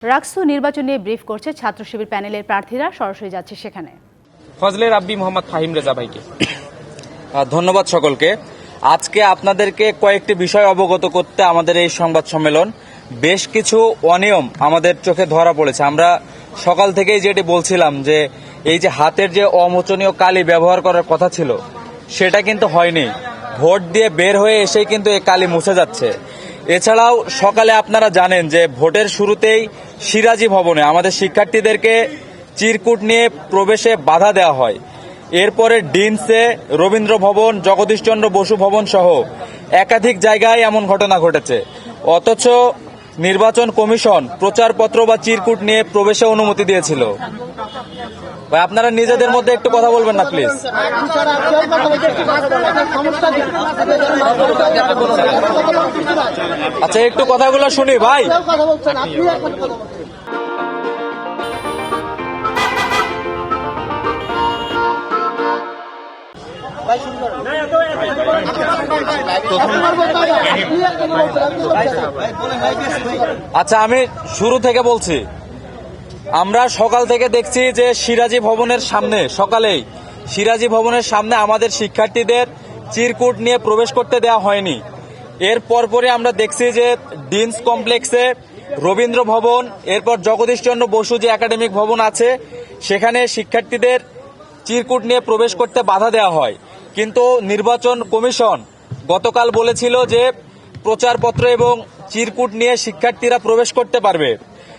রাকসু নির্বাচন নিয়ে ব্রিফ করছে ছাত্র শিবির প্যানেলের প্রার্থীরা, সরাসরি যাচ্ছে সেখানে। ফজলে রাব্বি মোহাম্মদ ফাহিম রেজা ভাইকে ধন্যবাদ সকলকে। আজকে আপনাদেরকে কয়েকটি বিষয় অবগত করতে আমাদের এই সংবাদ সম্মেলন। বেশ কিছু অনিয়ম আমাদের চোখে ধরা পড়েছে। আমরা সকাল থেকেই যেটি বলছিলাম যে এই যে হাতের যে অমোচনীয় কালি ব্যবহার করার কথা ছিল সেটা কিন্তু হয়নি। ভোট দিয়ে বের হয়ে এসেই কিন্তু এই কালি মুছে যাচ্ছে। এছাড়াও সকালে আপনারা জানেন যে ভোটের শুরুতেই সিরাজি ভবনে আমাদের শিক্ষার্থীদেরকে চিরকুট নিয়ে প্রবেশে বাধা দেওয়া হয়। এরপরে ডিমসে, রবীন্দ্র ভবন, জগদীশচন্দ্র বসু ভবন সহ একাধিক জায়গায় এমন ঘটনা ঘটেছে। অথচ নির্বাচন কমিশন প্রচারপত্র বা চিরকুট নিয়ে প্রবেশে অনুমতি দিয়েছিল। ভাই, আপনারা নিজেদের মধ্যে একটু কথা বলবেন না প্লিজ। আচ্ছা, একটু কথাগুলো শুনি ভাই। আচ্ছা, আমি শুরু থেকে বলছি। আমরা সকাল থেকে দেখছি যে সিরাজি ভবনের সামনে, সকালেই সিরাজি ভবনের সামনে আমাদের শিক্ষার্থীদের চিরকুট নিয়ে প্রবেশ করতে দেওয়া হয়নি। এর পরপরই আমরা দেখছি যে ডিনস কমপ্লেক্সে, রবীন্দ্র ভবন, এরপর জগদীশচন্দ্র বসু যে একাডেমিক ভবন আছে সেখানে শিক্ষার্থীদের চিরকুট নিয়ে প্রবেশ করতে বাধা দেওয়া হয়। কিন্তু নির্বাচন কমিশন গতকাল বলেছিল যে প্রচারপত্র এবং চিরকুট নিয়ে শিক্ষার্থীরা প্রবেশ করতে পারবে।